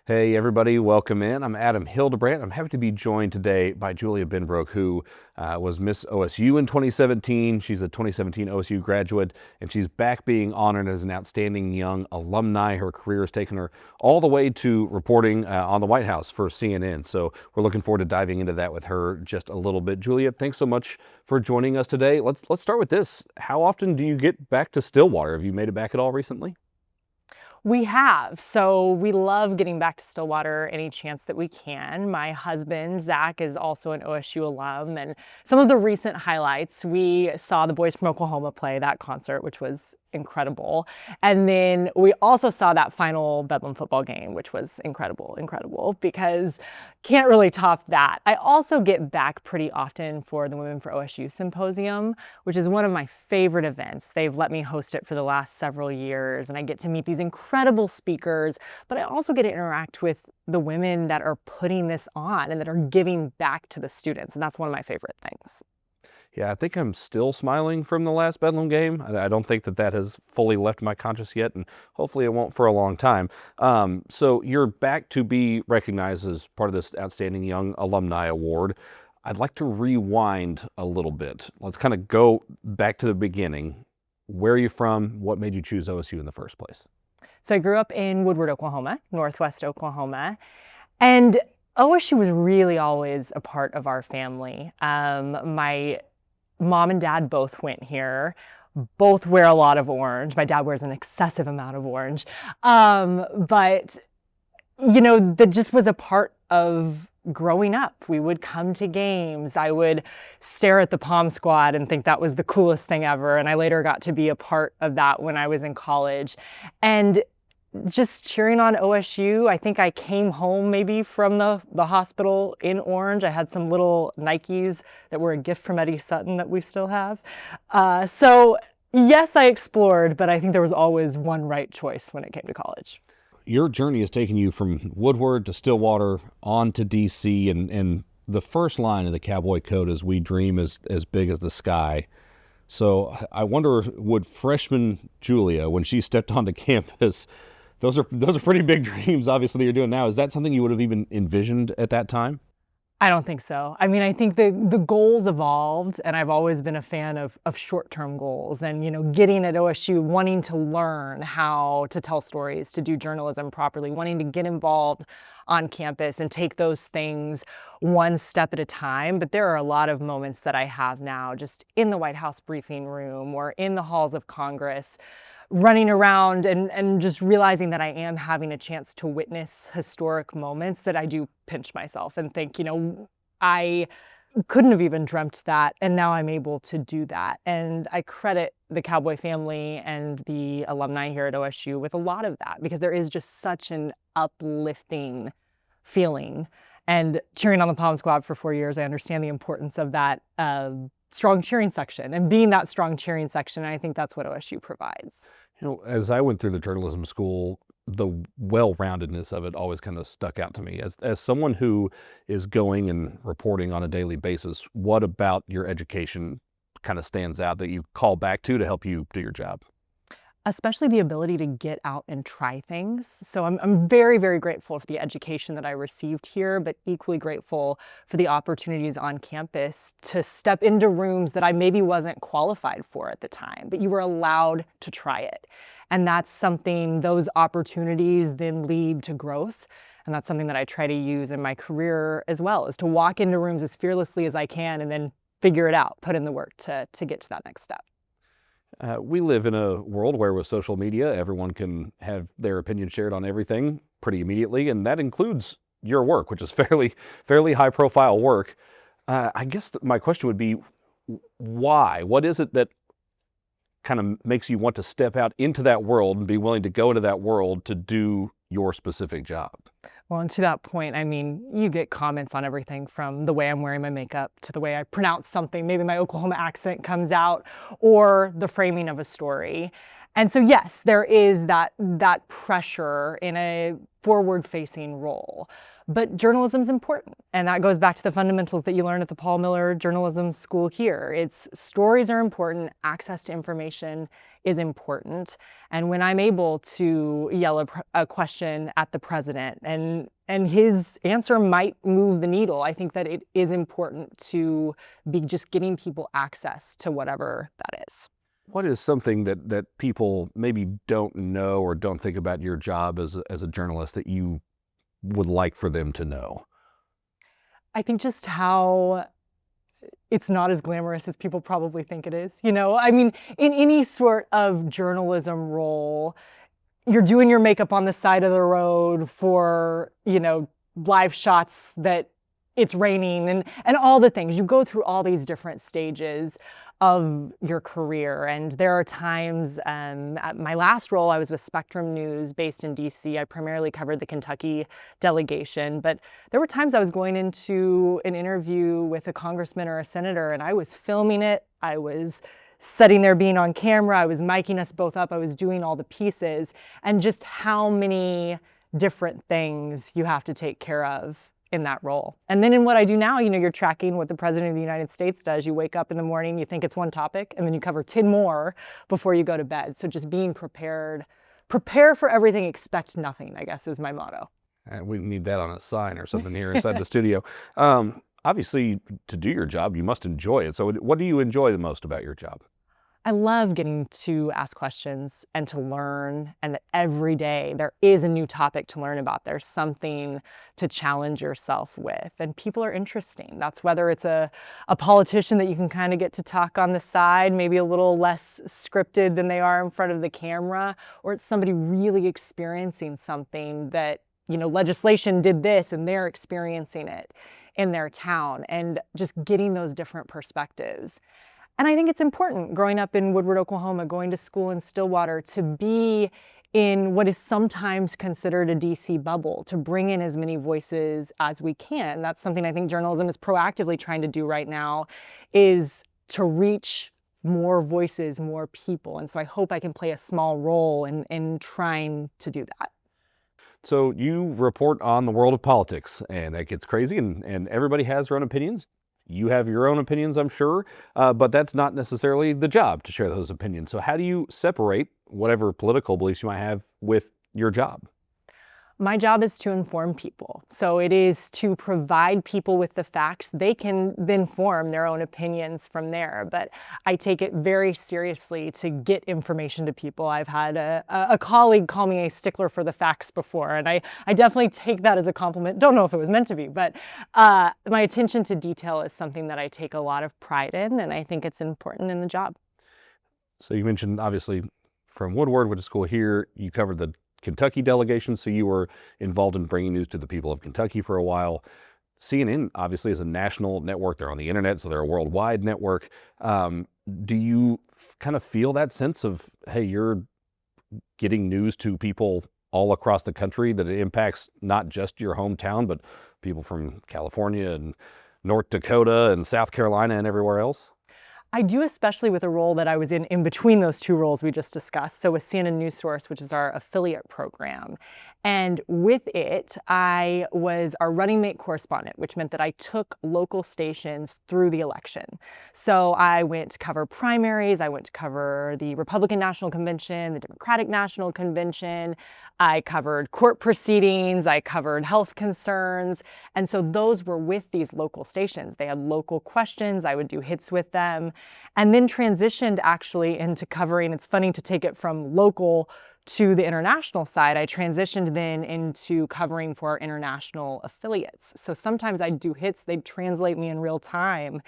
Hey everybody, welcome in. I'm Adam Hildebrandt. I'm happy to be joined today by Julia Benbrook, who was Miss OSU in 2017. She's a 2017 OSU graduate, and she's back being honored as an outstanding young alumni. Her career has taken her all the way to reporting on the White House for CNN. So we're looking forward to diving into that with her just a little bit. Julia, thanks so much for joining us today. Let's start with this. How often do you get back to Stillwater? Have you made it back at all recently? We have. So we love getting back to Stillwater any chance that we can. My husband, Zach, is also an OSU alum. And some of the recent highlights, we saw the Boys from Oklahoma play that concert, which was incredible. And then we also saw that final Bedlam football game, which was incredible, because can't really top that. I also get back pretty often for the Women for OSU Symposium, which is one of my favorite events. They've let me host it for the last several years, and I get to meet these incredible speakers, but I also get to interact with the women that are putting this on and that are giving back to the students, and that's one of my favorite things. Yeah, I think I'm still smiling from the last Bedlam game. I don't think that has fully left my conscience yet, and hopefully it won't for a long time. So you're back to be recognized as part of this Outstanding Young Alumni Award. I'd like to rewind a little bit. Let's kind of go back to the beginning. Where are you from? What made you choose OSU in the first place? So I grew up in Woodward, Oklahoma, Northwest Oklahoma, and OSU was really always a part of our family. My mom and dad both went here, both wear a lot of orange. My dad wears an excessive amount of orange. But, that just was a part of growing up. We would come to games. I would stare at the Pom Squad and think that was the coolest thing ever. And I later got to be a part of that when I was in college. And just cheering on OSU. I think I came home maybe from the hospital in orange. I had some little Nikes that were a gift from Eddie Sutton that we still have. So yes, I explored, but I think there was always one right choice when it came to college. Your journey has taken you from Woodward to Stillwater on to DC, and the first line of the Cowboy Code is "We dream as big as the sky." So I wonder, would freshman Julia, when she stepped onto campus, those are pretty big dreams, obviously, that you're doing now. Is that something you would have even envisioned at that time? I don't think so. I mean, I think the goals evolved, and I've always been a fan of short-term goals and, getting at OSU, wanting to learn how to tell stories, to do journalism properly, wanting to get involved on campus and take those things one step at a time. But there are a lot of moments that I have now just in the White House briefing room or in the halls of Congress, running around and just realizing that I am having a chance to witness historic moments that I do pinch myself and think, I couldn't have even dreamt that, and now I'm able to do that. And I credit the Cowboy family and the alumni here at OSU with a lot of that, because there is just such an uplifting feeling. And cheering on the Palm Squad for 4 years, I understand the importance of that strong cheering section and being that strong cheering section. I think that's what OSU provides. As I went through the journalism school, the well-roundedness of it always kind of stuck out to me. As someone who is going and reporting on a daily basis, what about your education kind of stands out that you call back to help you do your job? Especially the ability to get out and try things. So I'm very, very grateful for the education that I received here, but equally grateful for the opportunities on campus to step into rooms that I maybe wasn't qualified for at the time, but you were allowed to try it. And that's something, those opportunities then lead to growth. And that's something that I try to use in my career as well, is to walk into rooms as fearlessly as I can and then figure it out, put in the work to get to that next step. We live in a world where with social media, everyone can have their opinion shared on everything pretty immediately, and that includes your work, which is fairly high profile work. I guess my question would be, why? What is it that kind of makes you want to step out into that world and be willing to go into that world to do your specific job? Well, and to that point, I mean, you get comments on everything from the way I'm wearing my makeup to the way I pronounce something. Maybe my Oklahoma accent comes out, or the framing of a story. And so yes, there is that pressure in a forward-facing role. But journalism's important, and that goes back to the fundamentals that you learn at the Paul Miller Journalism School here. It's stories are important, access to information is important, and when I'm able to yell a question at the president and his answer might move the needle, I think that it is important to be just giving people access to whatever that is. What is something that people maybe don't know or don't think about your job as a journalist that you would like for them to know? I think just how it's not as glamorous as people probably think it is. I mean, in any sort of journalism role, you're doing your makeup on the side of the road for, live shots that it's raining and all the things. You go through all these different stages of your career. And there are times, at my last role, I was with Spectrum News based in DC. I primarily covered the Kentucky delegation, but there were times I was going into an interview with a congressman or a senator and I was filming it. I was sitting there being on camera. I was miking us both up. I was doing all the pieces, and just how many different things you have to take care of in that role. And then in what I do now, you're tracking what the President of the United States does. You wake up in the morning, you think it's one topic, and then you cover 10 more before you go to bed. So just being prepared, prepare for everything, expect nothing, I guess is my motto. We need that on a sign or something here inside the studio. Obviously, to do your job, you must enjoy it. So what do you enjoy the most about your job? I love getting to ask questions and to learn, and that every day there is a new topic to learn about. There's something to challenge yourself with, and people are interesting. That's whether it's a politician that you can kind of get to talk on the side, maybe a little less scripted than they are in front of the camera, or it's somebody really experiencing something that, legislation did this and they're experiencing it in their town, and just getting those different perspectives. And I think it's important, growing up in Woodward, Oklahoma, going to school in Stillwater, to be in what is sometimes considered a DC bubble, to bring in as many voices as we can. That's something I think journalism is proactively trying to do right now, is to reach more voices, more people. And so I hope I can play a small role in trying to do that. So you report on the world of politics, and that gets crazy, and everybody has their own opinions. You have your own opinions, I'm sure, but that's not necessarily the job to share those opinions. So how do you separate whatever political beliefs you might have with your job? My job is to inform people. So it is to provide people with the facts. They can then form their own opinions from there. But I take it very seriously to get information to people. I've had a colleague call me a stickler for the facts before, and I definitely take that as a compliment. Don't know if it was meant to be, but my attention to detail is something that I take a lot of pride in, and I think it's important in the job. So you mentioned, obviously, from Woodward, went to school here, you covered the Kentucky delegation, so you were involved in bringing news to the people of Kentucky for a while. CNN obviously is a national network. They're on the internet, so they're a worldwide network. Do you kind of feel that sense of, hey, you're getting news to people all across the country, that it impacts not just your hometown, but people from California and North Dakota and South Carolina and everywhere else? I do, especially with a role that I was in between those two roles we just discussed. So with CNN News Source, which is our affiliate program. And with it, I was our running mate correspondent, which meant that I took local stations through the election. So I went to cover primaries, I went to cover the Republican National Convention, the Democratic National Convention, I covered court proceedings, I covered health concerns. And so those were with these local stations. They had local questions, I would do hits with them, and then transitioned actually into covering, it's funny to take it from local to the international side. I transitioned then into covering for our international affiliates. So sometimes I'd do hits, they'd translate me in real time,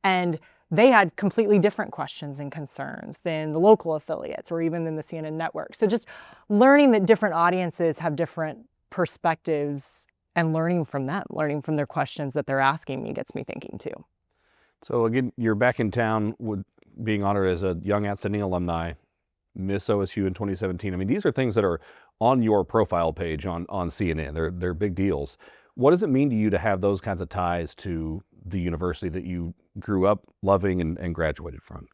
and they had completely different questions and concerns than the local affiliates or even than the CNN network. So just learning that different audiences have different perspectives and learning from them, learning from their questions that they're asking me, gets me thinking too. So again, you're back in town with being honored as a Young Outstanding Alumni, Miss OSU in 2017. I mean, these are things that are on your profile page on CNN. They're big deals. What does it mean to you to have those kinds of ties to the university that you grew up loving and graduated from?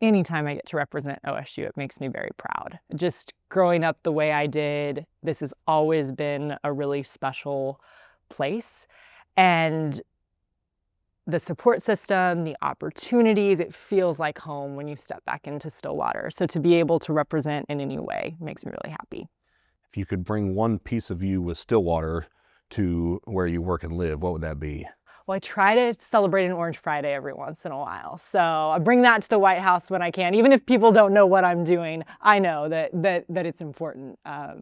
anytime I get to represent OSU, it makes me very proud. Just growing up the way I did, this has always been a really special place. And the support system, the opportunities, it feels like home when you step back into Stillwater. So to be able to represent in any way makes me really happy. If you could bring one piece of you with Stillwater to where you work and live, what would that be? Well, I try to celebrate an Orange Friday every once in a while. So I bring that to the White House when I can. Even if people don't know what I'm doing, I know that it's important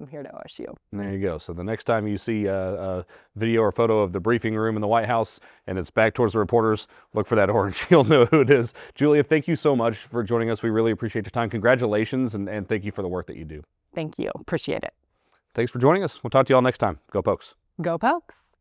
here at OSU. And there you go. So the next time you see a video or photo of the briefing room in the White House and it's back towards the reporters, look for that orange. You'll know who it is. Julia, thank you so much for joining us. We really appreciate your time. Congratulations, and thank you for the work that you do. Thank you. Appreciate it. Thanks for joining us. We'll talk to you all next time. Go Pokes. Go Pokes.